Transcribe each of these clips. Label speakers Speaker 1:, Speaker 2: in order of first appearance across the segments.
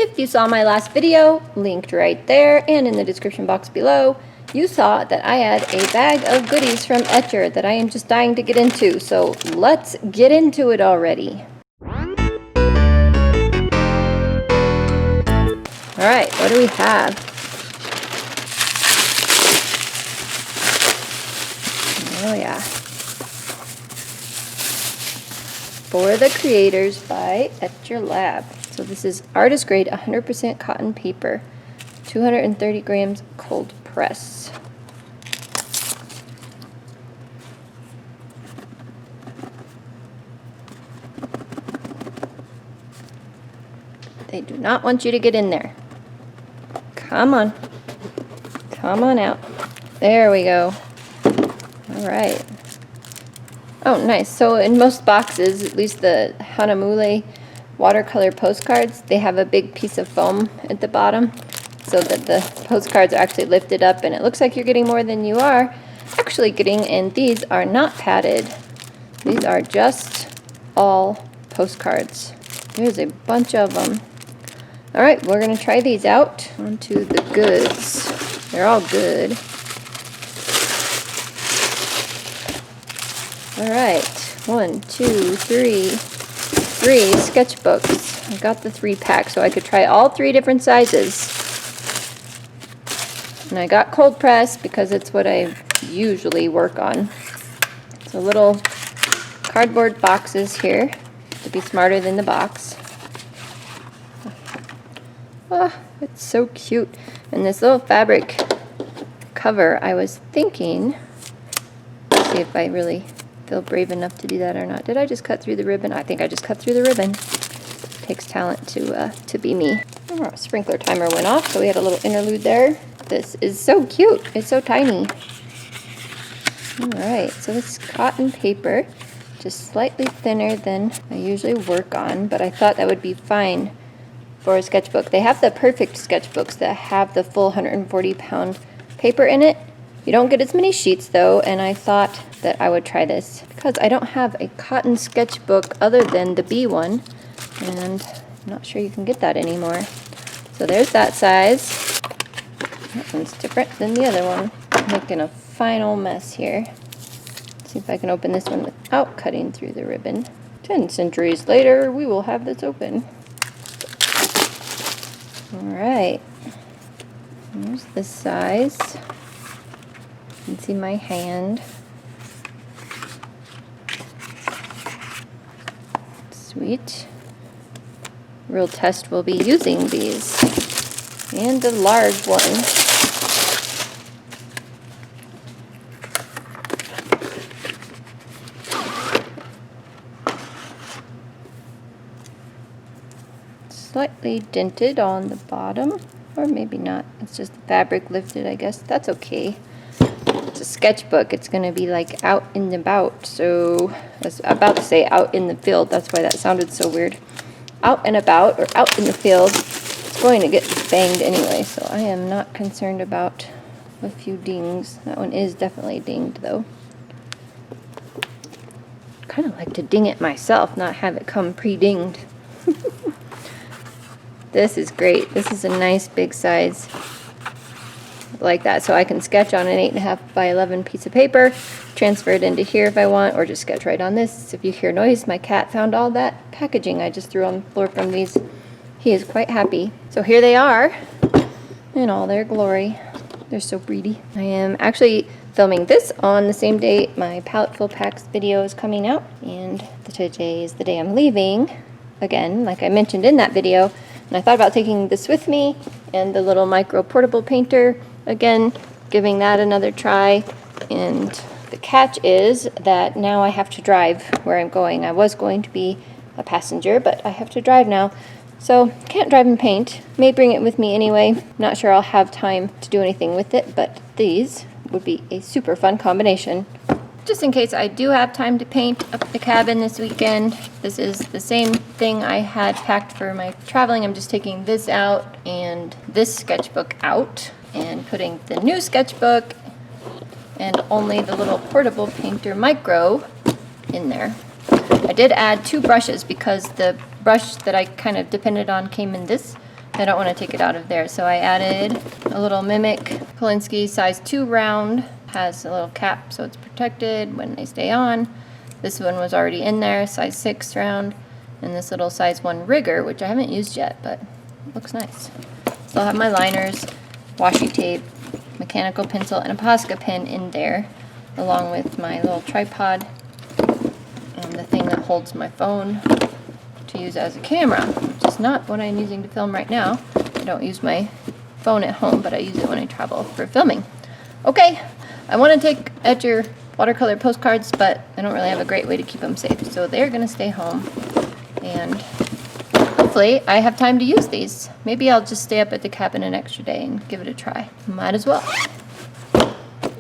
Speaker 1: If you saw my last video, linked right there and in the description box below, you saw that I had a bag of goodies from Etchr that I am just dying to get into, so let's get into it already. Alright, what do we have? Oh yeah. For the Creators by Etchr Labs. So this is artist grade 100% cotton paper, 230 grams cold press. They do not want you to get in there. Come on. Come on out. There we go. All right. Oh, nice. So in most boxes, at least the Hanamule watercolor postcards, they have a big piece of foam at the bottom so that the postcards are actually lifted up, and it looks like you're getting more than you are actually getting, and these are not padded. These are just all postcards. There's a bunch of them. All right, we're going to try these out. On to the goods. They're all good. All right, 1, 2, 3 sketchbooks. I got the 3-pack so I could try all 3 different sizes. And I got cold press because it's what I usually work on. So little cardboard boxes here to be smarter than the box. Oh, it's so cute. And this little fabric cover, I was thinking, let's see if I really feel brave enough to do that or not. Did I just cut through the ribbon? I think I just cut through the ribbon. It takes talent to be me. Oh, our sprinkler timer went off, so we had a little interlude there. This is so cute. It's so tiny. Alright, so this cotton paper, just slightly thinner than I usually work on, but I thought that would be fine for a sketchbook. They have the perfect sketchbooks that have the full 140-pound paper in it. You don't get as many sheets though, and I thought that I would try this because I don't have a cotton sketchbook other than the B one, and I'm not sure you can get that anymore. So there's that size. That one's different than the other one. I'm making a final mess here. Let's see if I can open this one without cutting through the ribbon. 10 centuries later, we will have this open. Alright, here's the size. You can see my hand. Sweet. Real test will be using these. And a large one. Slightly dented on the bottom, or maybe not. It's just the fabric lifted, I guess. That's okay. It's a sketchbook. It's going to be like out and about. So I was about to say out in the field. That's why that sounded so weird. Out and about, or out in the field. It's going to get banged anyway, so I am not concerned about a few dings. That one is definitely dinged though. Kind of like to ding it myself, not have it come pre-dinged. This is great. This is a nice big size like that, so I can sketch on an 8.5 by 11 piece of paper, transfer it into here if I want, or just sketch right on this. If you hear noise, my cat found all that packaging I just threw on the floor from these. He is quite happy. So here they are in all their glory. They're so pretty. I am actually filming this on the same day my palette full packs video is coming out, and today is the day I'm leaving again, like I mentioned in that video. And I thought about taking this with me and the little micro portable painter, again, giving that another try. And the catch is that now I have to drive where I'm going. I was going to be a passenger, but I have to drive now. So can't drive and paint. May bring it with me anyway. Not sure I'll have time to do anything with it, but these would be a super fun combination. Just in case I do have time to paint up the cabin this weekend, this is the same thing I had packed for my traveling. I'm just taking this out and this sketchbook out and putting the new sketchbook and only the little portable painter micro in there. I did add 2 brushes because the brush that I kind of depended on came in this I don't want to take it out of there, so I added a little Mimic Polinsky size 2 round. Has a little cap so it's protected when they stay on. This one was already in there, size 6 round. And this little size 1 rigger, which I haven't used yet, but it looks nice. So I'll have my liners, washi tape, mechanical pencil, and a Posca pen in there, along with my little tripod and the thing that holds my phone to use as a camera, which is not what I'm using to film right now. I don't use my phone at home, but I use it when I travel for filming. Okay, I want to take Etchr watercolor postcards, but I don't really have a great way to keep them safe, so they're going to stay home, and hopefully I have time to use these. Maybe I'll just stay up at the cabin an extra day and give it a try. Might as well.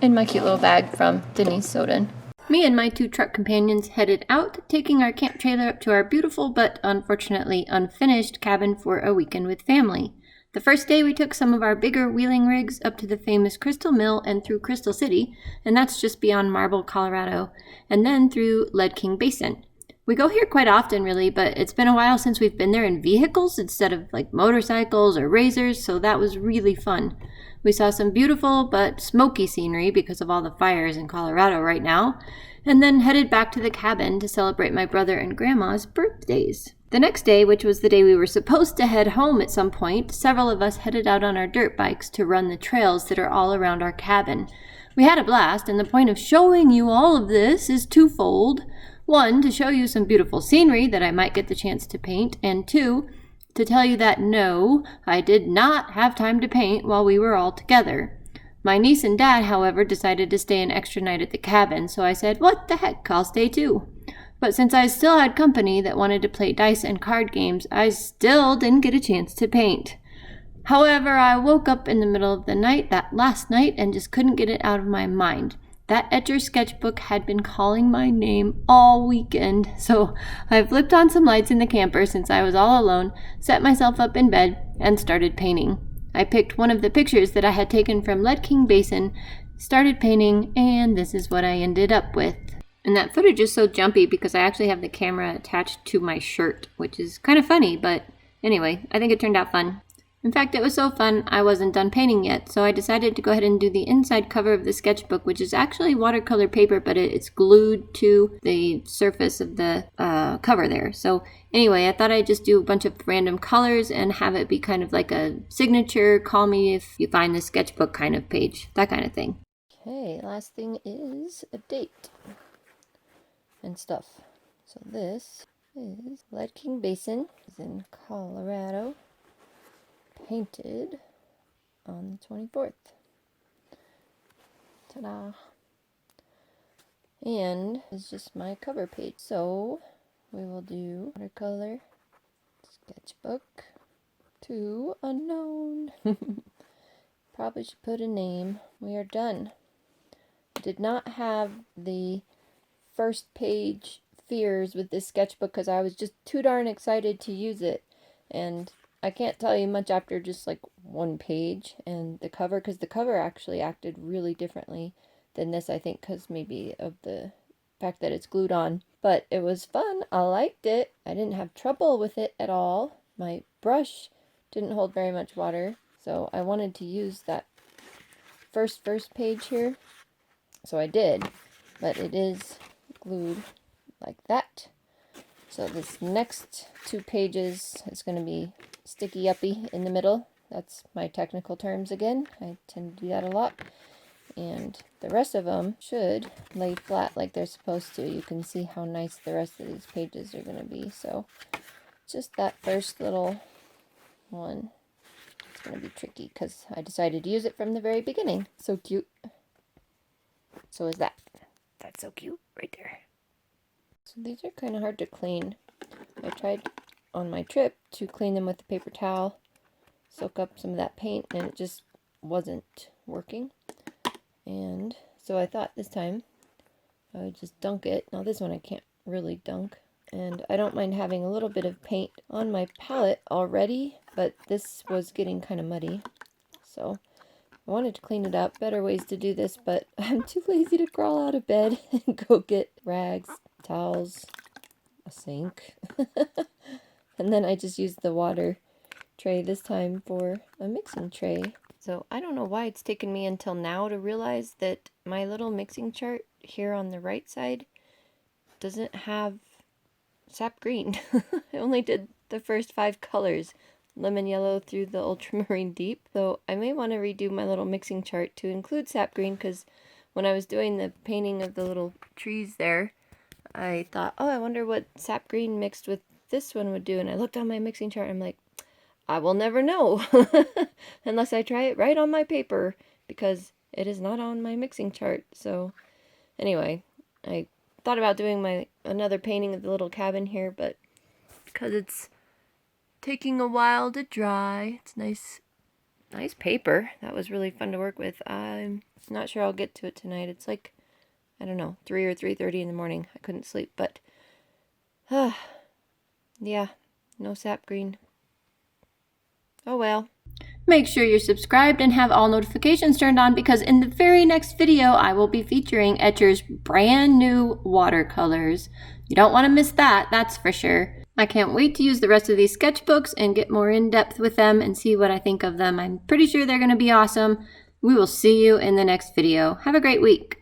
Speaker 1: In my cute little bag from Denise Soden. Me and my 2 truck companions headed out, taking our camp trailer up to our beautiful but unfortunately unfinished cabin for a weekend with family. The first day we took some of our bigger wheeling rigs up to the famous Crystal Mill and through Crystal City, and that's just beyond Marble, Colorado, and then through Lead King Basin. We go here quite often really, but it's been a while since we've been there in vehicles instead of like motorcycles or razors, so that was really fun. We saw some beautiful but smoky scenery because of all the fires in Colorado right now, and then headed back to the cabin to celebrate my brother and grandma's birthdays. The next day, which was the day we were supposed to head home at some point, several of us headed out on our dirt bikes to run the trails that are all around our cabin. We had a blast, and the point of showing you all of this is twofold. 1, to show you some beautiful scenery that I might get the chance to paint, and 2, to tell you that no, I did not have time to paint while we were all together. My niece and dad, however, decided to stay an extra night at the cabin, so I said, what the heck, I'll stay too. But since I still had company that wanted to play dice and card games, I still didn't get a chance to paint. However, I woke up in the middle of the night that last night and just couldn't get it out of my mind. That Etchr sketchbook had been calling my name all weekend, so I flipped on some lights in the camper since I was all alone, set myself up in bed, and started painting. I picked one of the pictures that I had taken from Lead King Basin, started painting, and this is what I ended up with. And that footage is so jumpy because I actually have the camera attached to my shirt, which is kind of funny, but anyway, I think it turned out fun. In fact, it was so fun, I wasn't done painting yet, so I decided to go ahead and do the inside cover of the sketchbook, which is actually watercolor paper, but it's glued to the surface of the cover there. So anyway, I thought I'd just do a bunch of random colors and have it be kind of like a signature, call me if you find the sketchbook kind of page, that kind of thing. Okay, last thing is a date and stuff. So this is Lead King Basin, is in Colorado. Painted on the 24th. Ta-da! And it's just my cover page. So we will do watercolor sketchbook to unknown. Probably should put a name. We are done. Did not have the first page fears with this sketchbook because I was just too darn excited to use it, and I can't tell you much after just like one page and the cover, because the cover actually acted really differently than this, I think, because maybe of the fact that it's glued on. But it was fun. I liked it. I didn't have trouble with it at all. My brush didn't hold very much water, so I wanted to use that first page here. So I did, but it is glued like that. So this next 2 pages is going to be sticky uppy in the middle. That's my technical terms again. I tend to do that a lot. And the rest of them should lay flat like they're supposed to. You can see how nice the rest of these pages are going to be. So just that first little one, it's going to be tricky because I decided to use it from the very beginning. So cute. So is that. That's so cute right there. So these are kind of hard to clean. I tried on my trip to clean them with a paper towel, soak up some of that paint, and it just wasn't working. And so I thought this time I would just dunk it. Now this one I can't really dunk, and I don't mind having a little bit of paint on my palette already, but this was getting kind of muddy. So I wanted to clean it up. Better ways to do this, but I'm too lazy to crawl out of bed and go get rags, towels, a sink. And then I just used the water tray this time for a mixing tray. So I don't know why it's taken me until now to realize that my little mixing chart here on the right side doesn't have sap green. I only did the first 5 colors, lemon yellow through the ultramarine deep. So I may want to redo my little mixing chart to include sap green, because when I was doing the painting of the little trees there, I thought, oh, I wonder what sap green mixed with this one would do. And I looked on my mixing chart and I'm like, I will never know unless I try it right on my paper, because it is not on my mixing chart. So anyway, I thought about doing another painting of the little cabin here, but because it's taking a while to dry, it's nice paper. That was really fun to work with. I'm not sure I'll get to it tonight. It's like, I don't know, 3 or 3:30 in the morning. I couldn't sleep, but yeah, no sap green. Oh well. Make sure you're subscribed and have all notifications turned on, because in the very next video I will be featuring Etchr's brand new watercolors. You don't want to miss that, that's for sure. I can't wait to use the rest of these sketchbooks and get more in depth with them and see what I think of them. I'm pretty sure they're going to be awesome. We will see you in the next video. Have a great week.